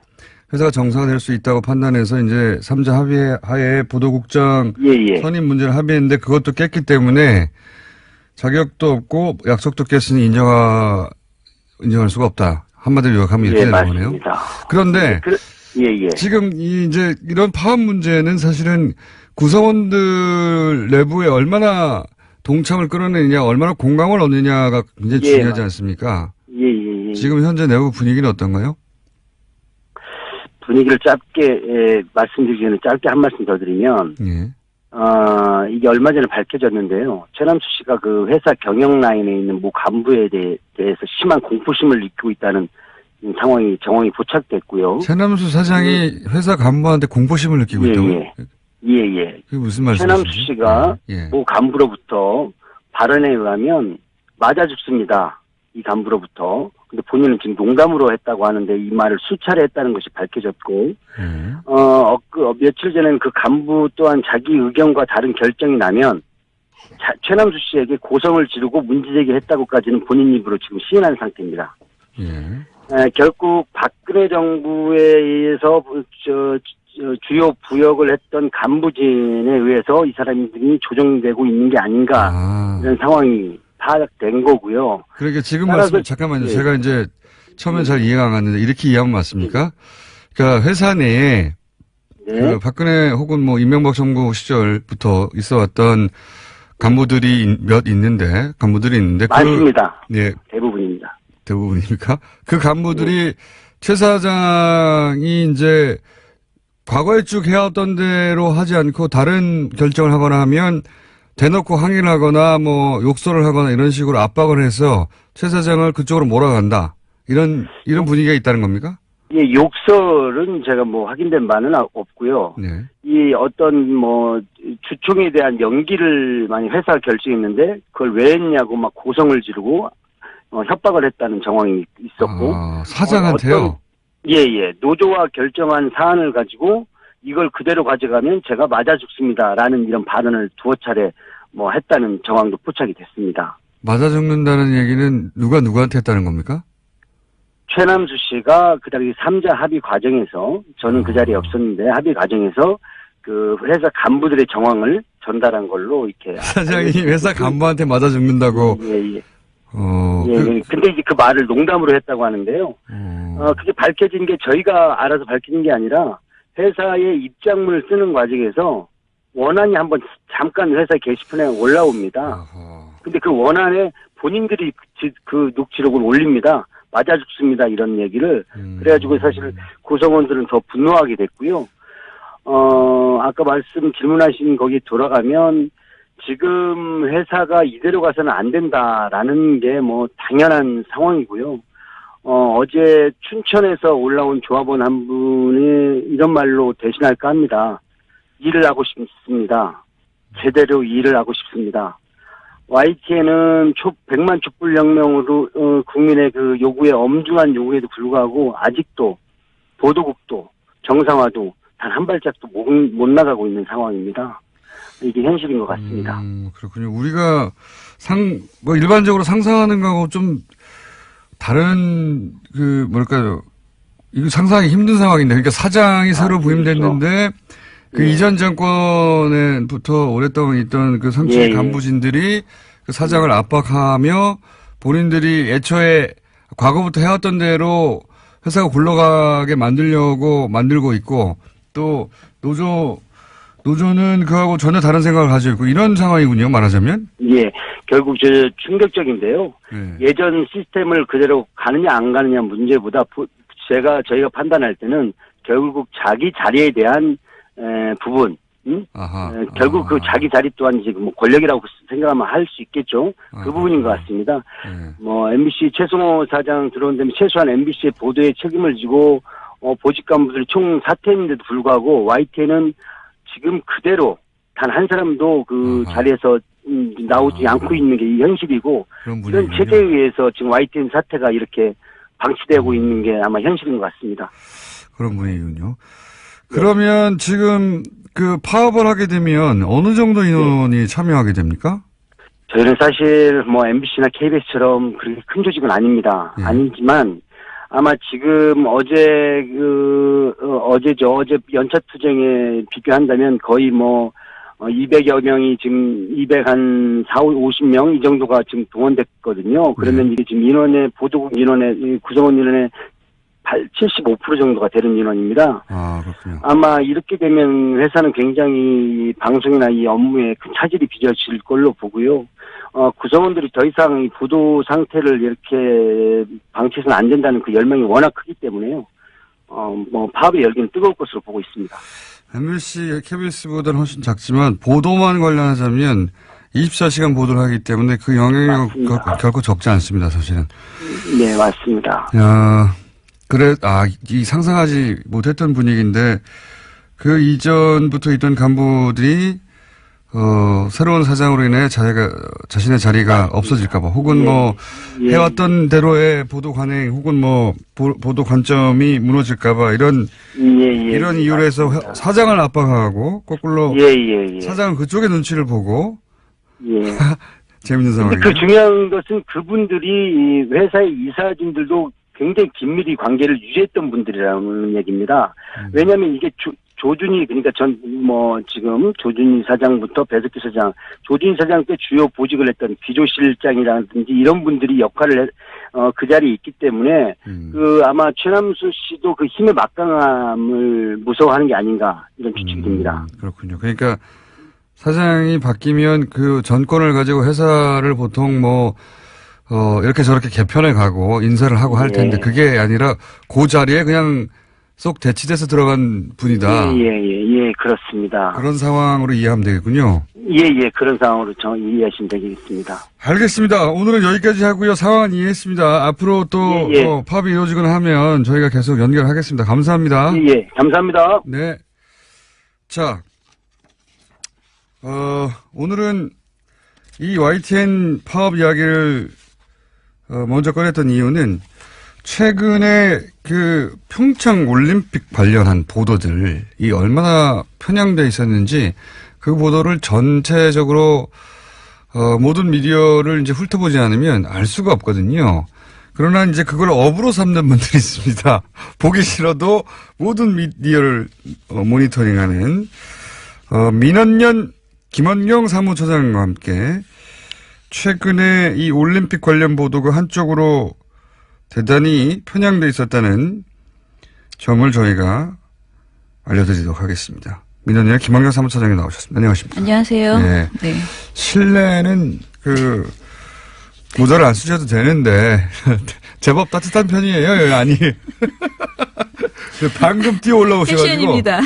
회사가 정상화될 수 있다고 판단해서 이제 3자 합의하에 보도국장 선임 문제를 합의했는데 그것도 깼기 때문에 자격도 없고 약속도 깼으니 인정할 수가 없다. 한마디로 요약하면 이렇게 되는 거네요. 그런데 지금 이제 이런 파업 문제는 사실은 구성원들 내부에 얼마나 동참을 끌어내느냐, 얼마나 공감을 얻느냐가 굉장히 중요하지 않습니까? 지금 현재 내부 분위기는 어떤가요? 분위기를 짧게 말씀드리기 전에 짧게 한 말씀 더 드리면 이게 얼마 전에 밝혀졌는데요. 최남수 씨가 그 회사 경영 라인에 있는 모 간부에 대해서 심한 공포심을 느끼고 있다는 정황이 포착됐고요. 최남수 사장이 회사 간부한테 공포심을 느끼고 있다고요? 그게 무슨 말씀이세요? 최남수 씨가 모 간부로부터 발언에 의하면 맞아 죽습니다. 이 간부로부터. 근데 본인은 지금 농담으로 했다고 하는데 이 말을 수차례 했다는 것이 밝혀졌고, 며칠 전에는 그 간부 또한 자기 의견과 다른 결정이 나면 최남수 씨에게 고성을 지르고 문제제기했다고까지는 본인 입으로 지금 시인한 상태입니다. 결국 박근혜 정부에 의해서 주요 부역을 했던 간부진에 의해서 이 사람들이 조정되고 있는 게 아닌가 이런 상황이 파악된 거고요. 그러니까 지금 말씀 잠깐만요. 제가 이제 처음엔 잘 이해가 안 갔는데 이렇게 이해하면 맞습니까? 그러니까 회사 내에 네. 그 박근혜 혹은 뭐 이명박 정부 시절부터 있어왔던 간부들이 간부들이 있는데 많습니다. 예, 대부분입니다. 대부분입니까? 그 간부들이 최 사장이 이제 과거에 쭉 해왔던 대로 하지 않고 다른 결정을 하거나 하면 대놓고 항의를 하거나 뭐 욕설을 하거나 이런 식으로 압박을 해서 최 사장을 그쪽으로 몰아간다. 이런 분위기가 있다는 겁니까? 예, 욕설은 제가 뭐 확인된 바는 없고요. 네. 이 어떤 뭐 주총에 대한 연기를 많이 회사가 결정했는데 그걸 왜 했냐고 막 고성을 지르고 협박을 했다는 정황이 있었고. 사장한테요? 예. 노조와 결정한 사안을 가지고 이걸 그대로 가져가면 제가 맞아 죽습니다라는 이런 발언을 두어 차례 뭐 했다는 정황도 포착이 됐습니다. 맞아 죽는다는 얘기는 누구한테 했다는 겁니까? 최남수 씨가 그 당시 3자 합의 과정에서 저는 그 자리에 없었는데 합의 과정에서 그 회사 간부들의 정황을 전달한 걸로 이렇게 사장이 회사 간부한테 맞아 죽는다고. 예. 근데 이제 그 말을 농담으로 했다고 하는데요. 그게 밝혀진 게 저희가 알아서 밝히는 게 아니라 회사의 입장문을 쓰는 과정에서 원안이 한번 잠깐 회사 게시판에 올라옵니다. 근데 그 원안에 본인들이 그 녹취록을 올립니다. 맞아 죽습니다. 이런 얘기를. 그래가지고 사실 구성원들은 더 분노하게 됐고요. 아까 질문하신 거기 돌아가면 지금 회사가 이대로 가서는 안 된다라는 게 뭐 당연한 상황이고요. 어제 춘천에서 올라온 조합원 한 분이 이런 말로 대신할까 합니다. 일을 하고 싶습니다. 제대로 일을 하고 싶습니다. YTN은 100만 촛불혁명으로 국민의 그 요구에 엄중한 요구에도 불구하고 아직도 보도국도 정상화도 단 한 발짝도 못 나가고 있는 상황입니다. 이게 현실인 것 같습니다. 그렇군요. 우리가 일반적으로 상상하는 거하고 좀 다른 이거 상상하기 힘든 상황인데, 그러니까 사장이 새로 부임됐는데 그 이전 정권에부터 오랫동안 있던 그 상층 간부진들이 그 사장을 압박하며 본인들이 애초에 과거부터 해왔던 대로 회사가 굴러가게 만들고 있고 또 노조는 그하고 전혀 다른 생각을 가지고 있고 이런 상황이군요, 말하자면. 예. 결국 충격적인데요. 예전 시스템을 그대로 가느냐 안 가느냐 문제보다 저희가 판단할 때는 결국 자기 자리에 대한 부분, 결국 그 자기 자리 또한 지금 뭐 권력이라고 생각하면 할 수 있겠죠. 그 부분인 것 같습니다. 뭐 MBC 최승호 사장 들어온 데면 최소한 MBC의 보도에 책임을 지고 보직 간부들이 총 사퇴했는데도 불구하고 YTN은 지금 그대로 단 한 사람도 그 자리에서 나오지 않고 있는 게 현실이고 이런 체제에 의해서 지금 YTN 사태가 이렇게 방치되고 있는 게 아마 현실인 것 같습니다. 그런 분위기군요. 그러면 지금 그 파업을 하게 되면 어느 정도 인원이 참여하게 됩니까? 저희는 사실 뭐 MBC나 KBS처럼 그렇게 큰 조직은 아닙니다. 아니지만 아마 지금 어제 연차 투쟁에 비교한다면 거의 뭐 200여 명이 지금 50명 이 정도가 지금 동원됐거든요. 그러면 이게 지금 보도국 인원의 구성원 인원의 75% 정도가 되는 인원입니다. 그렇군요. 아마 이렇게 되면 회사는 굉장히 방송이나 이 업무에 큰 차질이 빚어질 걸로 보고요. 구성원들이 더 이상 이 보도 상태를 이렇게 방치해서는 안 된다는 그 열망이 워낙 크기 때문에요. 뭐 파업의 열기는 뜨거울 것으로 보고 있습니다. MBC, KBS보다는 훨씬 작지만 보도만 관련하자면 24시간 보도를 하기 때문에 그 영향이 결코 적지 않습니다, 사실은. 네, 맞습니다. 이 상상하지 못했던 분위기인데 그 이전부터 있던 간부들이 새로운 사장으로 인해 자신의 자리가 없어질까봐 혹은 해왔던 대로의 보도 관행 혹은 보도 관점이 무너질까봐 이런 이유로 해서 사장을 압박하고 거꾸로 사장은 그쪽의 눈치를 보고 재밌는 상황이에요. 그 중요한 것은 그분들이 회사의 이사진들도 굉장히 긴밀히 관계를 유지했던 분들이라는 얘기입니다. 왜냐하면 이게 조준희, 그러니까 지금 조준희 사장부터 배석기 사장, 조준희 사장 때 주요 보직을 했던 비조실장이라든지 이런 분들이 역할을 그 자리에 있기 때문에 아마 최남수 씨도 그 힘의 막강함을 무서워하는 게 아닌가 이런 추측이 듭니다. 그렇군요. 그러니까 사장이 바뀌면 그 전권을 가지고 회사를 보통 이렇게 저렇게 개편해 가고 인사를 하고 할 텐데 그게 아니라 그 자리에 그냥 쏙 대치돼서 들어간 분이다. 예, 그렇습니다. 그런 상황으로 이해하면 되겠군요. 예, 그런 상황으로 이해하시면 되겠습니다. 알겠습니다. 오늘은 여기까지 하고요. 상황은 이해했습니다. 앞으로 또 파업이 이루어지거나 하면 저희가 계속 연결하겠습니다. 감사합니다. 예, 감사합니다. 네. 자, 오늘은 이 YTN 파업 이야기를 먼저 꺼냈던 이유는 최근에 그 평창 올림픽 관련한 보도들이 얼마나 편향돼 있었는지 그 보도를 전체적으로 모든 미디어를 이제 훑어보지 않으면 알 수가 없거든요. 그러나 이제 그걸 업으로 삼는 분들이 있습니다. 보기 싫어도 모든 미디어를 모니터링하는 민원연 김원경 사무처장과 함께 최근에 이 올림픽 관련 보도가 한쪽으로 대단히 편향돼 있었다는 점을 저희가 알려드리도록 하겠습니다. 민원연 김원경 사무처장이 나오셨습니다. 안녕하십니까? 안녕하세요. 네. 네. 실내는 모자를 안 쓰셔도 되는데 제법 따뜻한 편이에요. 아니. 방금 뛰어 올라오셔가지고. 패션입니다.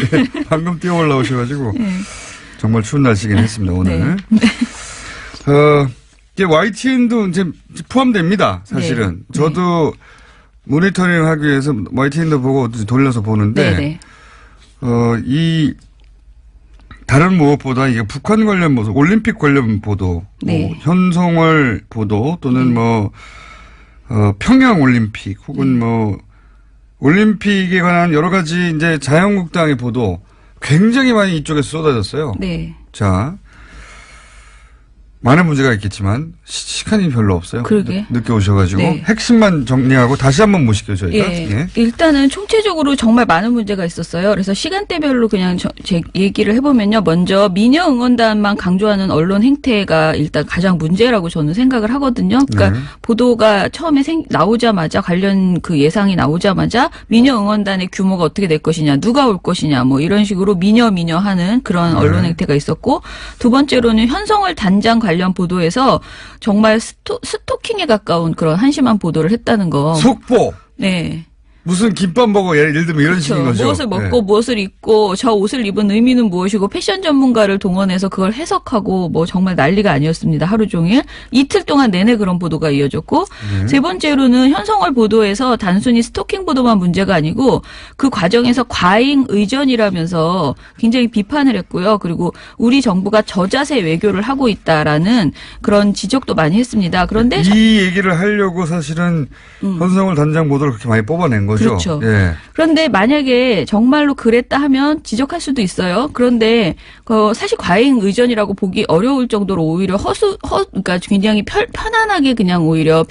방금 뛰어 올라오셔가지고. 정말 추운 날씨긴 했습니다, 오늘. 네. 이게 YTN도 이제 포함됩니다, 사실은. 네. 저도 모니터링 하기 위해서 YTN도 보고 돌려서 보는데, 네. 이, 다른 무엇보다 이게 북한 관련 보도, 올림픽 관련 보도, 네. 현송월 보도 또는 평양 올림픽 혹은 올림픽에 관한 여러 가지 이제 자유한국당의 보도 굉장히 많이 이쪽에서 쏟아졌어요. 네. 자, 많은 문제가 있겠지만 시간이 별로 없어요. 그러게. 늦게 오셔가지고 네. 핵심만 정리하고 다시 한번 모실게요, 저희가. 예. 일단은 총체적으로 정말 많은 문제가 있었어요. 그래서 시간대별로 그냥 제 얘기를 해보면요. 먼저 미녀 응원단만 강조하는 언론 행태가 일단 가장 문제라고 저는 생각을 하거든요. 그러니까 보도가 처음에 나오자마자 관련 그 예상이 나오자마자 미녀 응원단의 규모가 어떻게 될 것이냐, 누가 올 것이냐, 이런 식으로 미녀 하는 그런 언론 행태가 있었고, 두 번째로는 현성월 단장 관련 보도에서 정말 스토킹에 가까운 그런 한심한 보도를 했다는 거. 속보. 네. 무슨 김밥 먹어 예를 들면 이런 식인 거죠. 무엇을 먹고 무엇을 입고 저 옷을 입은 의미는 무엇이고 패션 전문가를 동원해서 그걸 해석하고 정말 난리가 아니었습니다. 하루 종일. 이틀 동안 내내 그런 보도가 이어졌고 세 번째로는 현성월 보도에서 단순히 스토킹 보도만 문제가 아니고 그 과정에서 과잉 의전이라면서 굉장히 비판을 했고요. 그리고 우리 정부가 저자세 외교를 하고 있다라는 그런 지적도 많이 했습니다. 그런데 이 얘기를 하려고 사실은 현성월 단장 보도를 그렇게 많이 뽑아낸 거죠. 그렇죠. 예. 그런데 만약에 정말로 그랬다 하면 지적할 수도 있어요. 그런데 사실 과잉 의전이라고 보기 어려울 정도로 오히려 그러니까 굉장히 편안하게 그냥 오히려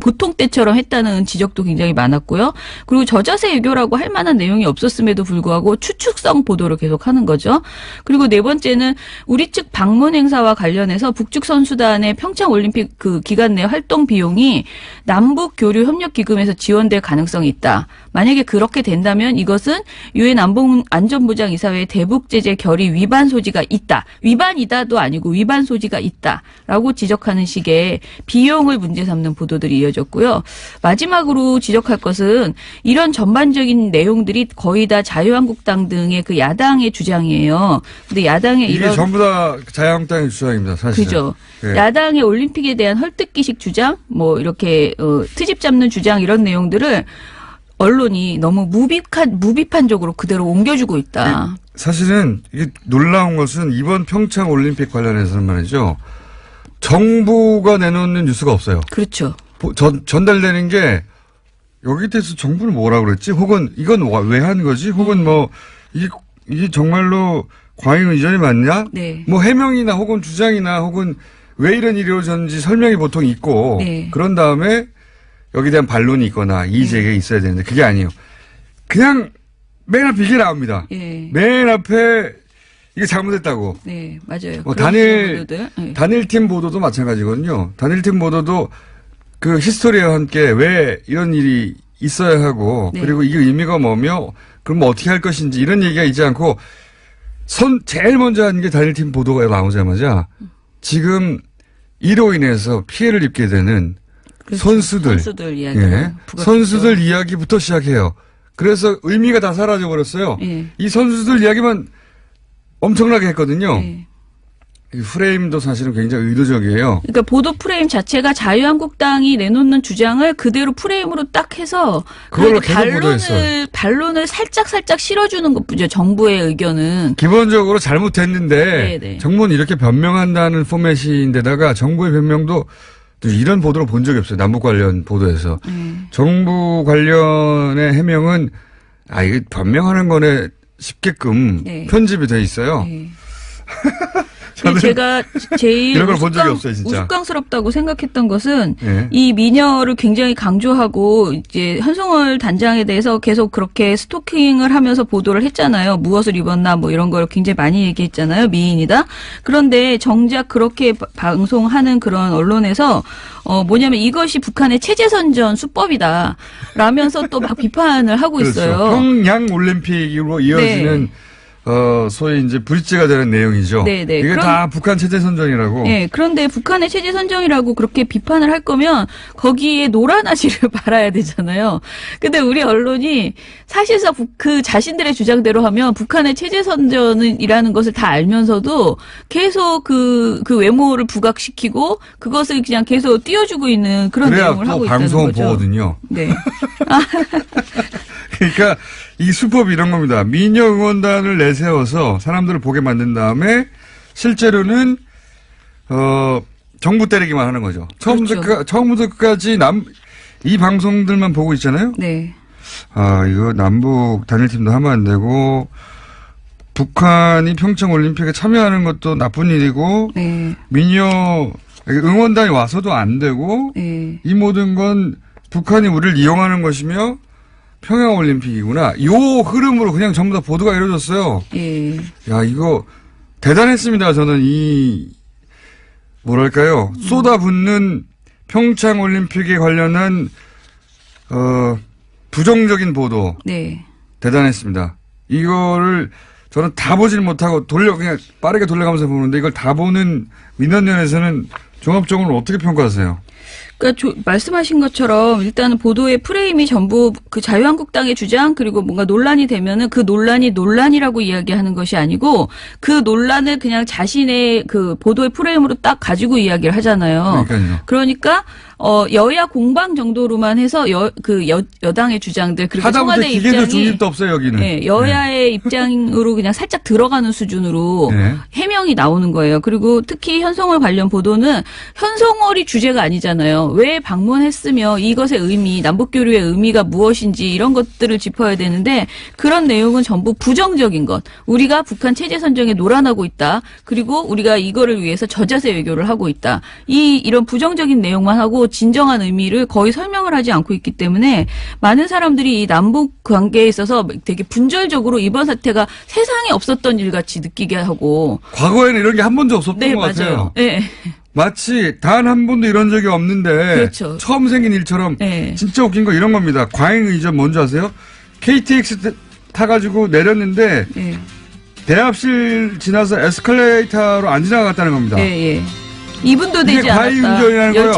보통 때처럼 했다는 지적도 굉장히 많았고요. 그리고 저자세 외교라고 할 만한 내용이 없었음에도 불구하고 추측성 보도를 계속하는 거죠. 그리고 네 번째는 우리 측 방문 행사와 관련해서 북측 선수단의 평창 올림픽 그 기간 내 활동 비용이 남북 교류 협력 기금에서 지원될 가능성이 있다. 만약에 그렇게 된다면 이것은 유엔 안전보장 이사회 대북 제재 결의 위반 소지가 있다. 위반이다도 아니고 위반 소지가 있다라고 지적하는 식의 비용을 문제 삼는 보도들이 이어졌고요. 마지막으로 지적할 것은 이런 전반적인 내용들이 거의 다 자유한국당 등의 그 야당의 주장이에요. 근데 야당의 이게 전부 다 자유한국당의 주장입니다. 사실은. 그죠. 네. 야당의 올림픽에 대한 헐뜯기식 주장, 이렇게 트집 잡는 주장 이런 내용들을 언론이 너무 무비판적으로 그대로 옮겨주고 있다. 사실은 이게 놀라운 것은 이번 평창 올림픽 관련해서는 말이죠. 정부가 내놓는 뉴스가 없어요. 그렇죠. 전달되는 게 여기 대해서 정부는 뭐라고 그랬지? 혹은 이건 왜 한 거지? 혹은 이게 정말로 과잉 의전이 맞냐? 네. 해명이나 혹은 주장이나 혹은 왜 이런 일이 이루어졌는지 설명이 보통 있고 네. 그런 다음에 여기에 대한 반론이 있거나 이의 제기가 있어야 되는데 그게 아니에요. 그냥 맨 앞에 이게 나옵니다. 예. 맨 앞에 이게 잘못했다고. 네, 맞아요. 단일팀 보도도 마찬가지거든요. 단일팀 보도도 그 히스토리와 함께 왜 이런 일이 있어야 하고 네. 그리고 이게 의미가 뭐며 그럼 뭐 어떻게 할 것인지 이런 얘기가 있지 않고 제일 먼저 한 게 단일팀 보도가 나오자마자 지금 이로 인해서 피해를 입게 되는 그렇죠. 선수들 이야기. 예. 선수들 이야기부터 시작해요. 그래서 의미가 다 사라져 버렸어요. 예. 이 선수들 이야기만 엄청나게 했거든요. 예. 이 프레임도 사실은 굉장히 의도적이에요. 그러니까 보도 프레임 자체가 자유한국당이 내놓는 주장을 그대로 프레임으로 딱 해서 그걸로 계속 보도했어요. 반론을 살짝 실어주는 것뿐이죠. 정부의 의견은. 기본적으로 잘못했는데 네네. 정부는 이렇게 변명한다는 포맷인데다가 정부의 변명도 또 이런 보도를 본 적이 없어요. 남북 관련 보도에서. 정부 관련의 해명은 이게 변명하는 거네 싶게끔 네. 편집이 돼 있어요. 네. 제가 제일 이런 걸 본 적이 없어요, 진짜. 우스꽝스럽다고 생각했던 것은 네. 이 미녀를 굉장히 강조하고 이제 한송월 단장에 대해서 계속 그렇게 스토킹을 하면서 보도를 했잖아요. 무엇을 입었나 뭐 이런 걸 굉장히 많이 얘기했잖아요. 미인이다. 그런데 정작 그렇게 방송하는 그런 언론에서 뭐냐면 이것이 북한의 체제선전 수법이다. 라면서 또 막 비판을 하고 그렇죠. 있어요. 평양 올림픽으로 이어지는 네. 소위 이제 브릿지가 되는 내용이죠. 네네. 이게 다 북한 체제 선전이라고. 네, 그런데 북한의 체제 선정이라고 그렇게 비판을 할 거면 거기에 노란 아지를 발아야 되잖아요. 근데 우리 언론이 사실상 그 자신들의 주장대로 하면 북한의 체제 선전이라는 것을 다 알면서도 계속 그 외모를 부각시키고 그것을 그냥 계속 띄워주고 있는 그런 내용을 하고 있다는 거죠. 방송은 보거든요. 네. 그러니까 이 수법이 이런 겁니다. 미녀 응원단을 내세워서 사람들을 보게 만든 다음에 실제로는 정부 때리기만 하는 거죠. 그렇죠. 처음부터 끝까지 이 방송들만 보고 있잖아요. 네. 이거 남북 단일팀도 하면 안 되고 북한이 평창 올림픽에 참여하는 것도 나쁜 일이고 네. 미녀 응원단이 와서도 안 되고 네. 이 모든 건 북한이 우리를 이용하는 것이며 평양올림픽이구나. 요 흐름으로 그냥 전부 다 보도가 이루어졌어요. 예. 야, 이거 대단했습니다. 저는 뭐랄까요. 쏟아붓는 평창올림픽에 관련한, 부정적인 보도. 네. 대단했습니다. 이거를 저는 다 보질 못하고 그냥 빠르게 돌려가면서 보는데 이걸 다 보는 민원연에서는 종합적으로 어떻게 평가하세요? 그러니까 말씀하신 것처럼 일단은 보도의 프레임이 전부 그 자유한국당의 주장 그리고 뭔가 논란이 되면은 그 논란이 논란이라고 이야기하는 것이 아니고 그 논란을 그냥 자신의 그 보도의 프레임으로 딱 가지고 이야기를 하잖아요. 그러니까요. 그러니까 여야 공방 정도로만 해서 여당의 주장들 그리고 하다못해 청와대 기계도 입장이 중립도 없어요 여기는. 네, 여야의 입장으로 그냥 살짝 들어가는 수준으로 네. 해명이 나오는 거예요. 그리고 특히 현송월 관련 보도는 현송월이 주제가 아니잖아요. 왜 방문했으며 이것의 의미, 남북교류의 의미가 무엇인지 이런 것들을 짚어야 되는데 그런 내용은 전부 부정적인 것. 우리가 북한 체제 선정에 노란하고 있다. 그리고 우리가 이거를 위해서 저자세 외교를 하고 있다. 이런 부정적인 내용만 하고 진정한 의미를 거의 설명을 하지 않고 있기 때문에 많은 사람들이 이 남북 관계에 있어서 되게 분절적으로 이번 사태가 세상에 없었던 일 같이 느끼게 하고. 과거에는 이런 게 한 번도 없었던 네, 것 같아요. 맞아요. 네. 마치 단 한 번도 이런 적이 없는데 그렇죠. 처음 생긴 일처럼 네. 진짜 웃긴 거 이런 겁니다. 과잉의전 뭔지 아세요? KTX 타가지고 내렸는데 네. 대합실 지나서 에스컬레이터로 안 지나갔다는 겁니다. 예, 예. 2분도 이게 되지 않았다. 과잉운전이라는 거예요.